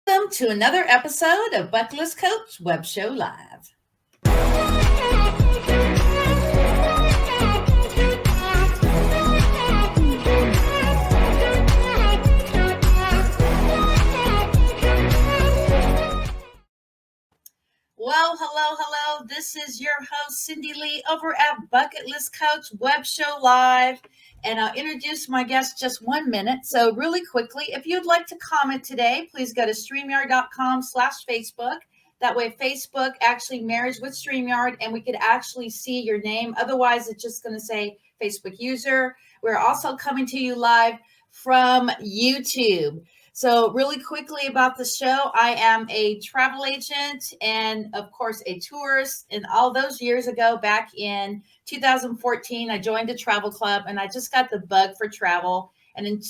Welcome to another episode of Bucket List Coach Web Show Live. Well, hello. This is your host, Cindy Lee, over at Bucket List Coach Web Show Live. And I'll introduce my guest just 1 minute. So really quickly, if you'd like to comment today, please go to streamyard.com/Facebook. That way Facebook actually marries with StreamYard and we could actually see your name. Otherwise, it's just going to say Facebook user. We're also coming to you live from YouTube. So really quickly about the show, I am a travel agent and of course a tourist. And all those years ago, back in 2014, I joined a travel club and I just got the bug for travel. And in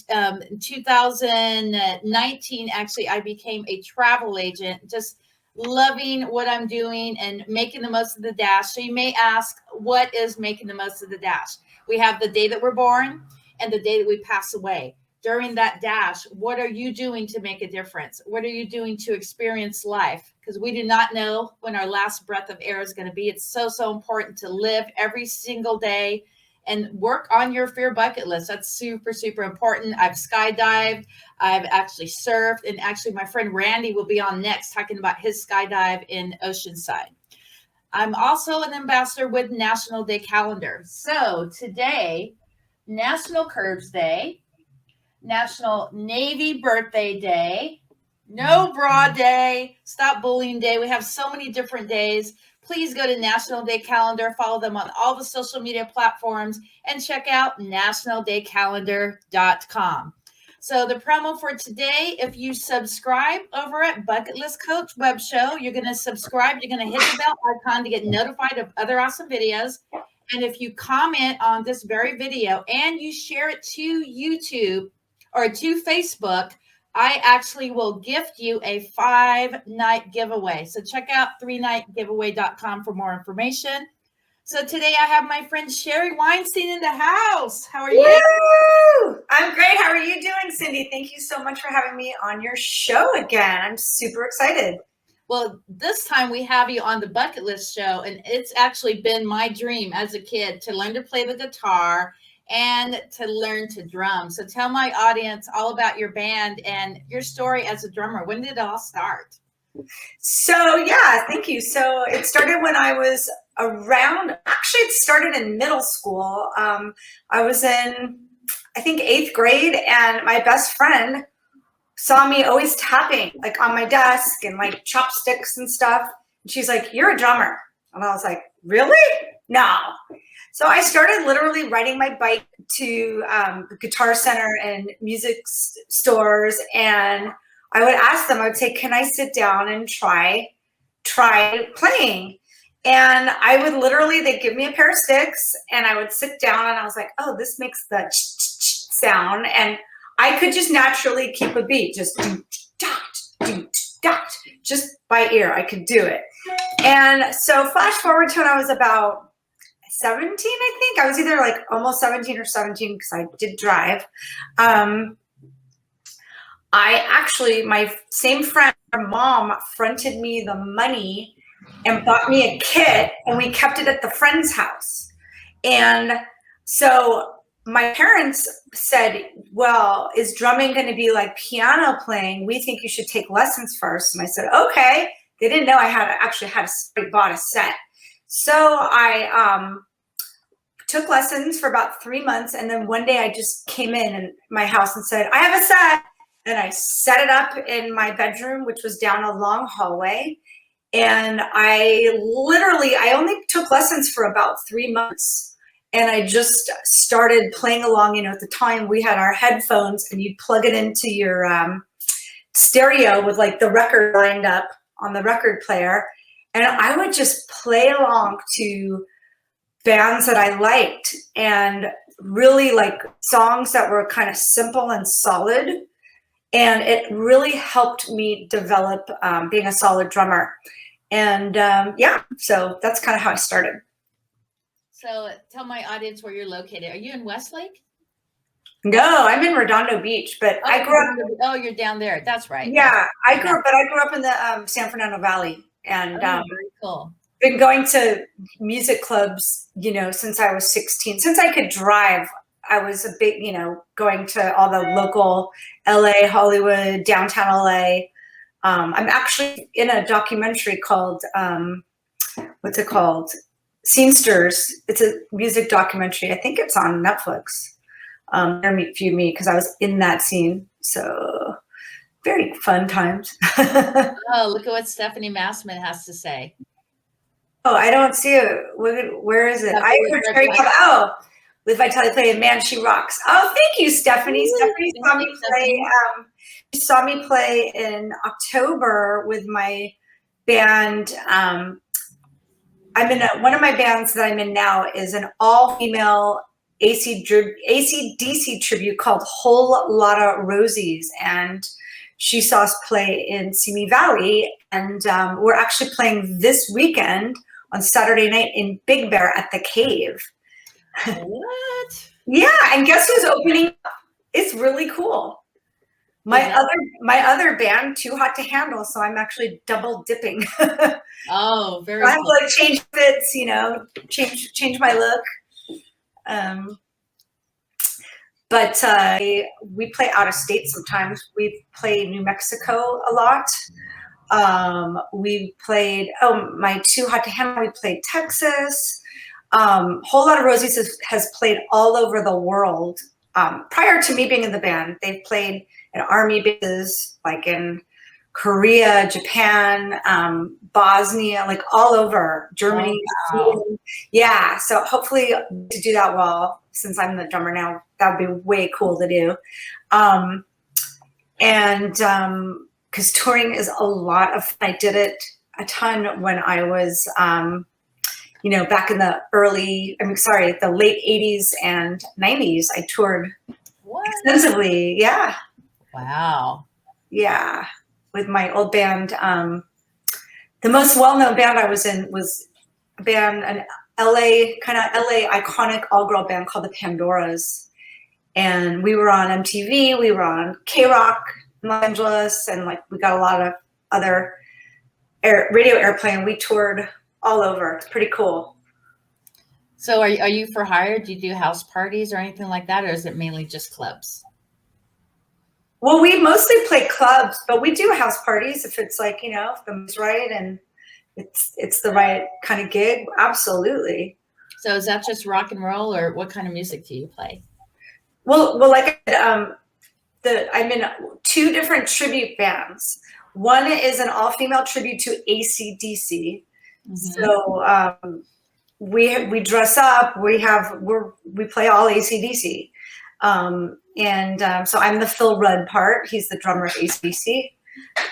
2019, actually, I became a travel agent, just loving what I'm doing and making the most of the dash. So you may ask, what is making the most of the dash? We have the day that we're born and the day that we pass away. During that dash, what are you doing to make a difference? What are you doing to experience life? Because we do not know when our last breath of air is going to be. It's so important to live every single day and work on your fear bucket list. That's super important. I've skydived. I've actually surfed. And actually, my friend Randy will be on next talking about his skydive in Oceanside. I'm also an ambassador with National Day Calendar. So today, National Curves Day, National Navy Birthday Day, No Bra Day, Stop Bullying Day. We have so many different days. Please go to National Day Calendar, follow them on all the social media platforms, and check out nationaldaycalendar.com. So the promo for today, if you subscribe over at Bucket List Coach Web Show, you're going to subscribe. You're going to hit the bell icon to get notified of other awesome videos. And if you comment on this very video and you share it to YouTube, or to Facebook, I actually will gift you a 5-night giveaway. So check out 3nightgiveaway.com for more information. So today I have my friend Sheri Weinstein in the house. How are you? Woo! I'm great. How are you doing, Cindy? Thank you so much for having me on your show again. I'm super excited. Well, this time we have you on the Bucket List show, and it's actually been my dream as a kid to learn to play the guitar and to learn to drum. So tell my audience all about your band and your story as a drummer. When did it all start? So yeah, thank you. So it started when I was actually it started in middle school. I was in, I think, 8th grade, and my best friend saw me always tapping like on my desk and like chopsticks and stuff. And she's like, "You're a drummer." And I was like, "Really? No." So I started literally riding my bike to the Guitar Center and music stores, and I would ask them, I would say, "Can I sit down and try playing?" And I would literally, they'd give me a pair of sticks and I would sit down and I was like, "Oh, this makes the sound." And I could just naturally keep a beat, just doot, dot, just by ear. I could do it. And so flash forward to when I was about 17, I think. I was either like almost 17 or 17 because I did drive. My same friend, her mom fronted me the money and bought me a kit, and we kept it at the friend's house. And so my parents said, "Well, is drumming going to be like piano playing? We think you should take lessons first." And I said, "Okay." They didn't know I bought a set. So I took lessons for about 3 months, and then one day I just came in my house and said, "I have a set," and I set it up in my bedroom, which was down a long hallway. And I only took lessons for about 3 months, and I just started playing along. You know, at the time we had our headphones, and you'd plug it into your stereo with like the record lined up on the record player, and I would just play along to bands that I liked, and really like songs that were kind of simple and solid. And it really helped me develop being a solid drummer. And so that's kind of how I started. So tell my audience where you're located. Are you in Westlake? No, I'm in Redondo Beach, but I grew up. Oh, you're down there. That's right. Yeah, I grew up in the San Fernando Valley, and very cool. Been going to music clubs, since I was 16. Since I could drive, I was a big, going to all the local LA, Hollywood, downtown LA. I'm actually in a documentary called, what's it called? Scenesters. It's a music documentary. I think it's on Netflix. Interviewed me because I was in that scene. So very fun times. Oh, look at what Stephanie Massman has to say. Oh, I don't see it. Where is it? I heard Sheri Weinstein. Oh, with Vitaly playing Man, She Rocks. Oh, thank you, Stephanie. Ooh, Stephanie saw me play. She saw me play in October with my band. I'm in one of my bands that I'm in now is an all-female AC/DC tribute called Whole Lotta Rosies, and she saw us play in Simi Valley, and we're actually playing this weekend on Saturday night in Big Bear at the Cave. What? Yeah, and guess who's opening? It's really cool. My other band, Too Hot to Handle, so I'm actually double dipping. Oh, very I have cool. to like change fits, change my look. But we play out of state sometimes. We play New Mexico a lot. We played, my Too Hot to Handle, we played Texas. Whole Lotta Rosies has played all over the world. Prior to me being in the band, they've played in army bases, like in Korea, Japan, Bosnia, like all over, Germany. Oh, wow. Yeah, so hopefully to do that well, since I'm the drummer now, that would be way cool to do. Because touring is a lot of fun. I did it a ton when I was, back in the the late 80s and 90s. I toured extensively. Yeah. Wow. Yeah. With my old band. The most well-known band I was in was an LA iconic all-girl band called the Pandoras. And we were on MTV, we were on K-Rock in Los Angeles, and we got a lot of other radio airplay, and we toured all over. It's pretty cool. So are you for hire? Do you do house parties or anything like that, or is it mainly just clubs? Well, we mostly play clubs, but we do house parties if it's if the mood's right and it's the right kind of gig. Absolutely. So is that just rock and roll, or what kind of music do you play? Well, like I said, I'm in 2 different tribute bands. One is an all-female tribute to AC/DC. Mm-hmm. So we dress up. We play all AC/DC. So I'm the Phil Rudd part. He's the drummer of AC/DC.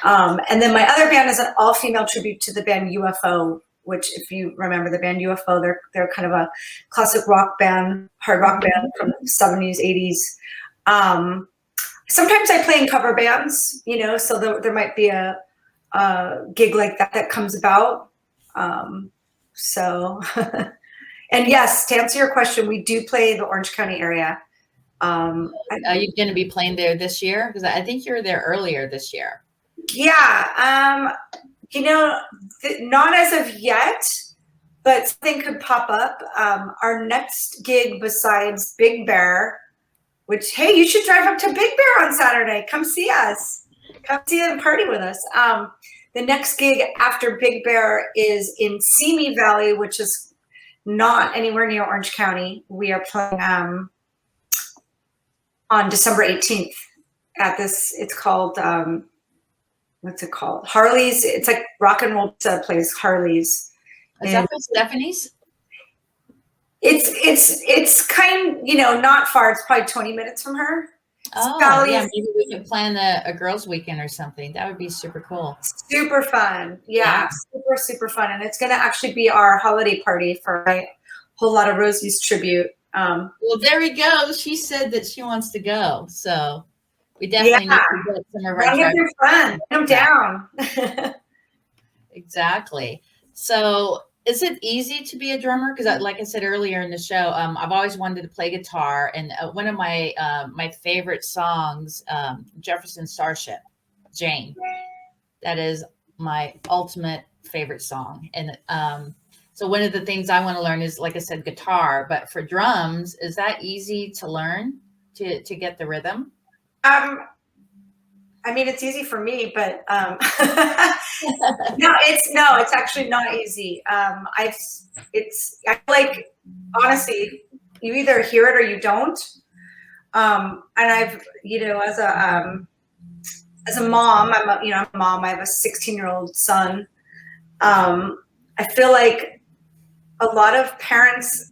And then my other band is an all-female tribute to the band UFO, which, if you remember the band UFO, they're kind of a classic rock band, hard rock band from the 70s, 80s. Sometimes I play in cover bands, so there might be a gig like that comes about. And yes, to answer your question, we do play the Orange County area. Are you going to be playing there this year? Because I think you were there earlier this year. Yeah. Not as of yet, but something could pop up. Our next gig besides Big Bear, which, hey, you should drive up to Big Bear on Saturday. Come see us. Come see and party with us. The next gig after Big Bear is in Simi Valley, which is not anywhere near Orange County. We are playing on December 18th at this, it's called, what's it called? Harley's. It's like rock and roll place, Harley's. Is that for Stephanie's? It's kind, not far. It's probably 20 minutes from her. Oh, yeah, maybe we can plan a girls' weekend or something. That would be super cool. Super fun. Yeah. Super, super fun. And it's going to actually be our holiday party for my Whole Lotta Rosies tribute. Well, there we go. She said that she wants to go. So we definitely need to get some of our fun. I'm down. Exactly. So is it easy to be a drummer? Because like I said earlier in the show, I've always wanted to play guitar, and one of my my favorite songs, Jefferson Starship, Jane. That is my ultimate favorite song. And so one of the things I want to learn is, like I said, guitar. But for drums, is that easy to learn to get the rhythm? I mean, it's easy for me, but it's actually not easy. I like, honestly, you either hear it or you don't. And I've, as a mom, I'm a mom. I have a 16-year-old son. I feel like a lot of parents,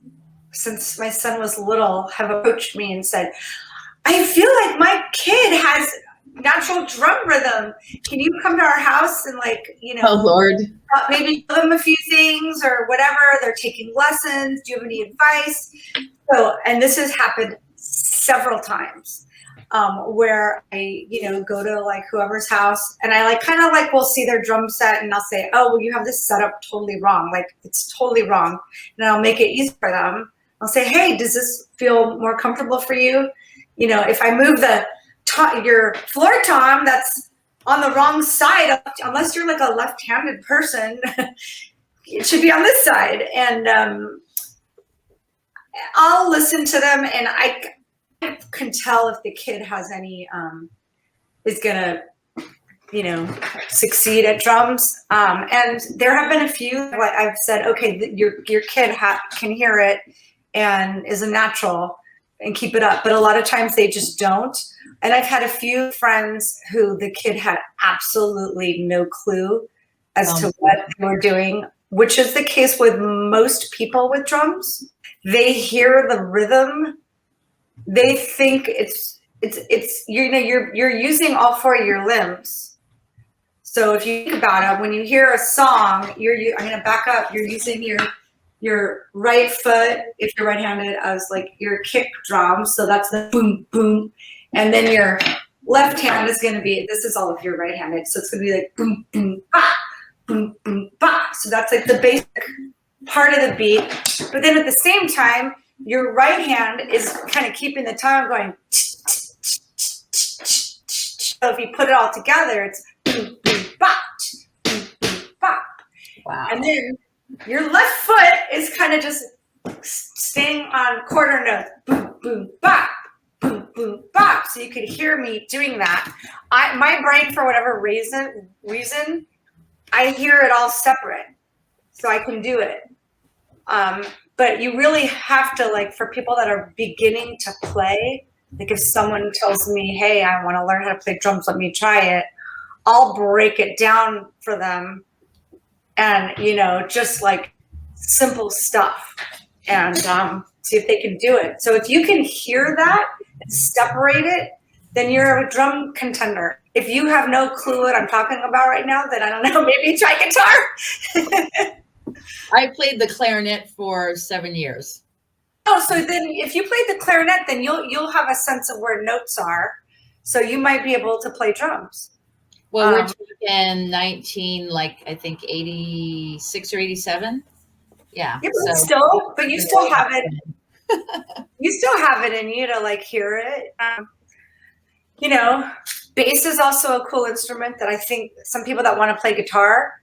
since my son was little, have approached me and said, I feel like my kid has natural drum rhythm. Can you come to our house and Oh Lord, maybe show them a few things or whatever? They're taking lessons. Do you have any advice? So, and this has happened several times, where I, go to whoever's house, and I will see their drum set, and I'll say, oh, well, you have this set up totally wrong. It's totally wrong. And I'll make it easy for them. I'll say, hey, does this feel more comfortable for you? If I move your floor tom that's on the wrong side, unless you're like a left-handed person, it should be on this side. And I'll listen to them, and I can tell if the kid has any is gonna succeed at drums. And there have been a few I've said, okay, your kid can hear it and is a natural and keep it up, but a lot of times they just don't. And I've had a few friends who the kid had absolutely no clue as to what they were doing, which is the case with most people with drums. They hear the rhythm. They think it's you're using all four of your limbs. So if you think about it, when you hear a song, I'm going to back up. You're using your right foot, if you're right-handed, as your kick drum. So that's the boom, boom. And then your left hand is going to be, this is all if you're right-handed. So it's going to be boom, boom, ba, boom, boom, ba. So that's the basic part of the beat. But then at the same time, your right hand is kind of keeping the time going. So if you put it all together, it's boom, boom, ba, boom, boom, ba. Wow. And then your left foot is kind of just staying on quarter notes. Boom, boom, bop, boom, boom, bop. So you could hear me doing that. My brain, for whatever reason, I hear it all separate. So I can do it. But you really have to, for people that are beginning to play, if someone tells me, hey, I want to learn how to play drums, let me try it, I'll break it down for them. And, just simple stuff, and see if they can do it. So if you can hear that and separate it, then you're a drum contender. If you have no clue what I'm talking about right now, then I don't know, maybe try guitar. I played the clarinet for 7 years. Oh, so then if you played the clarinet, then you'll have a sense of where notes are. So you might be able to play drums. Well, we're talking 86 or 87. Yeah. Yeah, but you still have it. You still have it in you to hear it. Bass is also a cool instrument that I think some people that want to play guitar,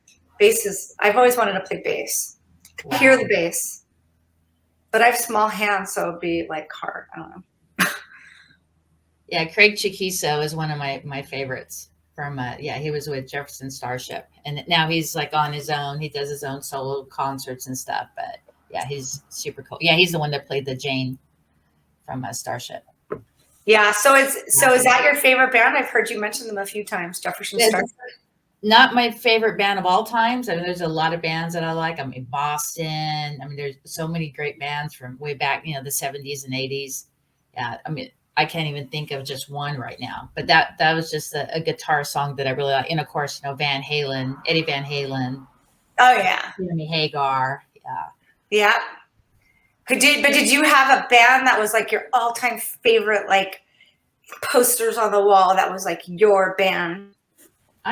I've always wanted to play bass. Wow. Hear the bass. But I have small hands, so it'd be hard. I don't know. Yeah, Craig Chiquiso is one of my favorites. From he was with Jefferson Starship, and now he's on his own. He does his own solo concerts and stuff. But yeah, he's super cool. Yeah, he's the one that played the Jane from Starship. Yeah. So is that your favorite band? I've heard you mention them a few times, Jefferson Starship. Not my favorite band of all times. I mean, there's a lot of bands that I like. I mean, Boston. I mean, there's so many great bands from way back, the 70s and 80s. Yeah, I mean, I can't even think of just one right now, but that was just a guitar song that I really like. And of course, Van Halen, Eddie Van Halen. Oh yeah. Jimmy Hagar. Yeah. But did you have a band that was your all-time favorite, posters on the wall that was your band?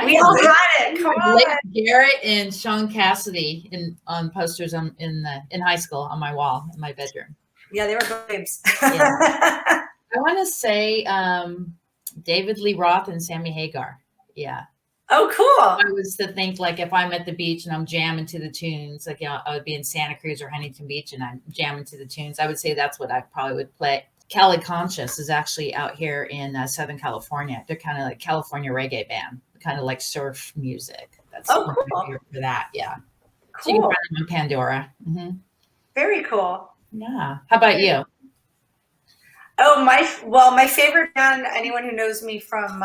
We all had it. Come on. Garrett and Sean Cassidy on posters in high school on my wall in my bedroom. Yeah, they were babes. Yeah. I want to say David Lee Roth and Sammy Hagar. Yeah. Oh, cool. I was to think like if I'm at the beach and I'm jamming to the tunes, like I would be in Santa Cruz or Huntington Beach and I'm jamming to the tunes. I would say that's what I probably would play. Cali Conscious is actually out here in Southern California. They're kind of like California reggae band, kind of like surf music. That's cool. For that. Yeah. Cool. So you can find them on Pandora. Mm-hmm. Very cool. Yeah. How about you? Oh, my favorite band, anyone who knows me from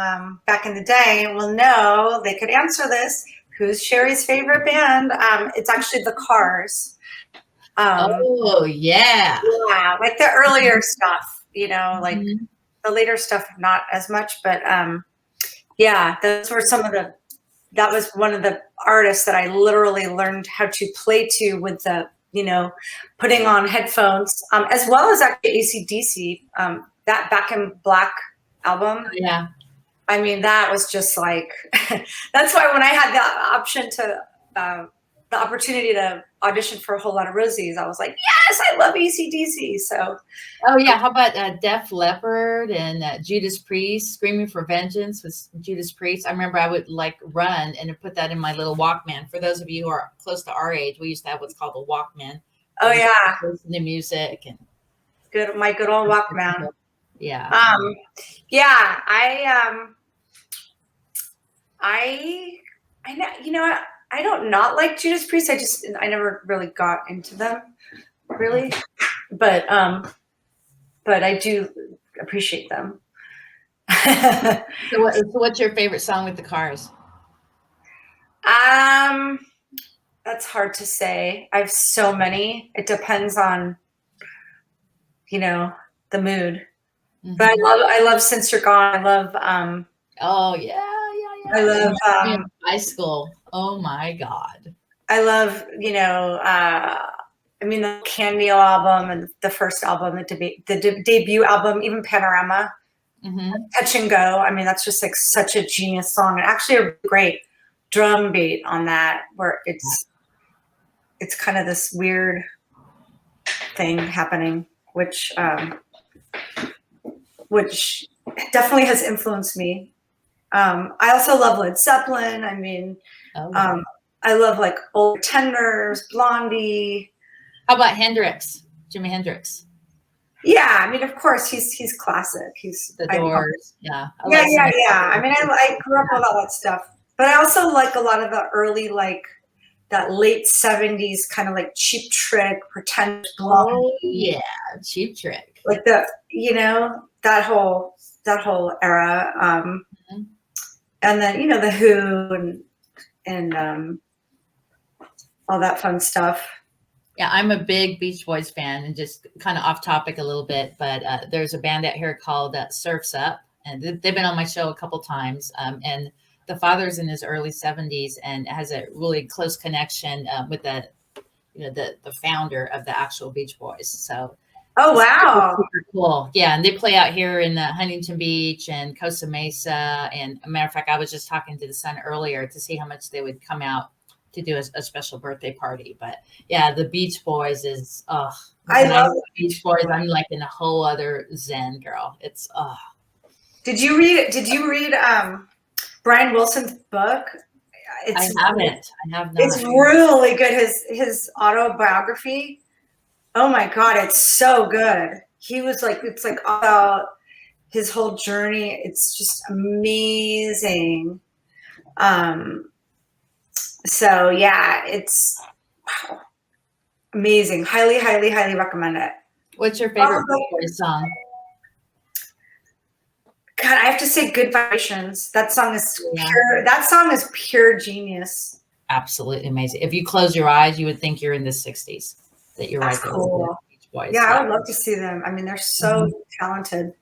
back in the day will know, they could answer this. Who's Sheri's favorite band? It's actually the Cars. Oh, yeah. Yeah, like the earlier stuff, like the later stuff, not as much, but yeah, those were that was one of the artists that I literally learned how to play to with the putting on headphones, as well as actually AC/DC, that Back in Black album. Yeah. I mean, that was just like, that's why when I had the opportunity to audition for A Whole Lot of Rosies, I was like, yes, I love AC/DC. So. Oh yeah. How about Def Leppard and Judas Priest, Screaming for Vengeance with Judas Priest? I remember I would like run and put that in my little Walkman. For those of you who are close to our age, we used to have what's called a Walkman. Oh yeah. Listen to music and my good old Walkman. Yeah. Yeah. I don't not like Judas Priest. I never really got into them, really, but I do appreciate them. So what's your favorite song with the Cars? That's hard to say. I have so many. It depends on, the mood. Mm-hmm. But I love Since You're Gone. I love. Oh yeah. I love high school. Oh my God. I love, the Candy album and the first album, the debut album, even Panorama, Touch and Go. I mean, that's just like such a genius song, and actually a great drum beat on that, where it's kind of this weird thing happening, which definitely has influenced me. I also love Led Zeppelin. I mean, I love like Old Tenders, Blondie. How about Hendrix? Jimi Hendrix. Yeah, I mean, of course, he's classic. He's The Doors. Yeah. Yeah. I mean, I grew up with all that stuff, but I also like a lot of the early, like that late 70s kind of like Cheap Trick, Pretend Blondie. Oh, yeah, Cheap Trick. Like that whole era. And then, The Who and all that fun stuff. Yeah, I'm a big Beach Boys fan, and just kind of off topic a little bit, but there's a band out here called Surf's Up, and they've been on my show a couple times. And the father's in his early 70s and has a really close connection with the founder of the actual Beach Boys. So. Oh, wow. Super cool. Yeah. And they play out here in Huntington Beach and Costa Mesa. And a matter of fact, I was just talking to the son earlier to see how much they would come out to do a special birthday party. But yeah, the Beach Boys is, I love the Beach Boys. I'm like in a whole other zen, girl. It's, Did you read Brian Wilson's book? I haven't. I have not. It's really good. His autobiography. Oh my God, it's so good. He was like, it's like all about his whole journey. It's just amazing. So yeah, it's amazing. Highly, highly, highly recommend it. What's your favorite Beach Boys song? God, I have to say Good Vibrations. That song is pure. That song is pure genius. Absolutely amazing. If you close your eyes, you would think you're in the 60s. That you're That's right. Cool. Beach Boys. Yeah, I would love to see them. I mean, they're so talented,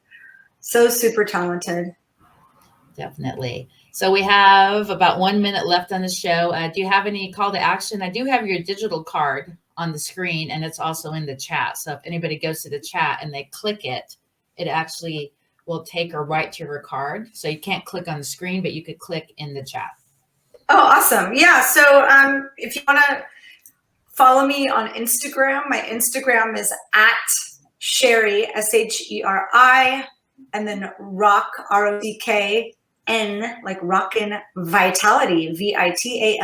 so super talented. Definitely. So we have about 1 minute left on the show. Do you have any call to action? I do have your digital card on the screen, and it's also in the chat. So if anybody goes to the chat and they click it, it actually will take her right to her card. So you can't click on the screen, but you could click in the chat. Oh, awesome. Yeah. So if you want to follow me on Instagram, my Instagram is at Sheri, Sheri, and then Rock, ROCKN, like Rockin' Vitality, VITALITY.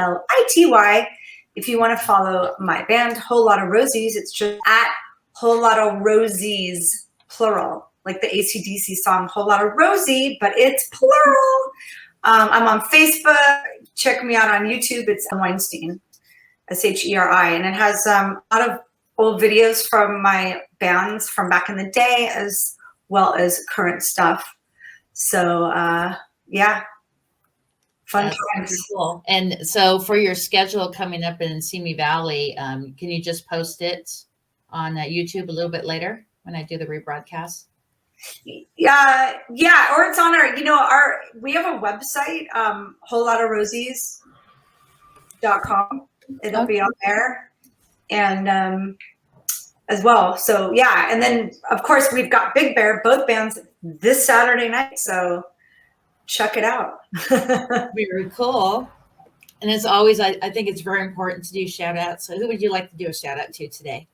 If you want to follow my band, Whole Lot of Rosies, it's just at Whole Lot of Rosies, plural, like the AC/DC song Whole Lot of Rosie, but it's plural. I'm on Facebook. Check me out on YouTube. It's Weinstein, Sheri, and it has a lot of old videos from my bands from back in the day, as well as current stuff. So yeah, fun times. Cool. And so for your schedule coming up in Simi Valley, can you just post it on YouTube a little bit later when I do the rebroadcast? Yeah, or it's on our, we have a website, wholelotofrosies.com. It'll be on there, and as well. So yeah, and then of course we've got Big Bear, both bands this Saturday night. So check it out. Very cool. And as always, I think it's very important to do shout outs. So who would you like to do a shout out to today?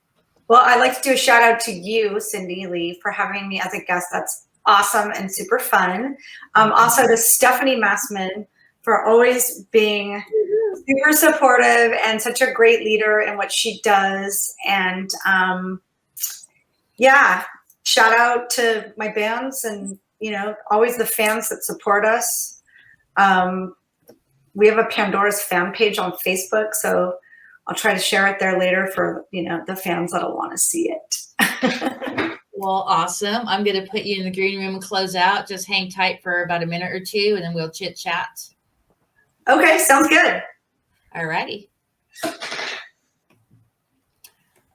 Well, I'd like to do a shout out to you, Cindy Lee, for having me as a guest. That's awesome and super fun. Also to Stephanie Massman for always being super supportive and such a great leader in what she does. And yeah, shout out to my bands and, always the fans that support us. We have a Pandora's fan page on Facebook, so I'll try to share it there later for, the fans that'll want to see it. Well, awesome. I'm going to put you in the green room and close out. Just hang tight for about a minute or two, and then we'll chit chat. Okay, sounds good. All righty.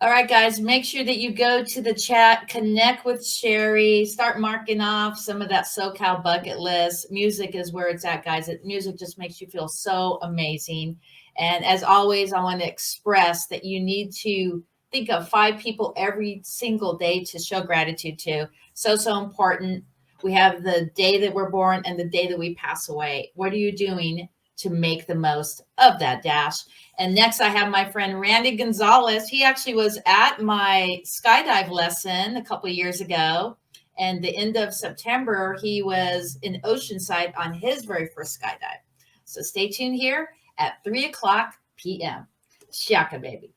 All right, guys, make sure that you go to the chat, connect with Sheri, start marking off some of that SoCal bucket list. Music is where it's at, guys. Music just makes you feel so amazing. And as always, I want to express that you need to think of 5 people every single day to show gratitude to. So important. We have the day that we're born and the day that we pass away. What are you doing to make the most of that dash? And next I have my friend Randy Gonzalez. He actually was at my skydive lesson a couple of years ago. And the end of September, he was in Oceanside on his very first skydive. So stay tuned here at 3:00 p.m. Shaka, baby.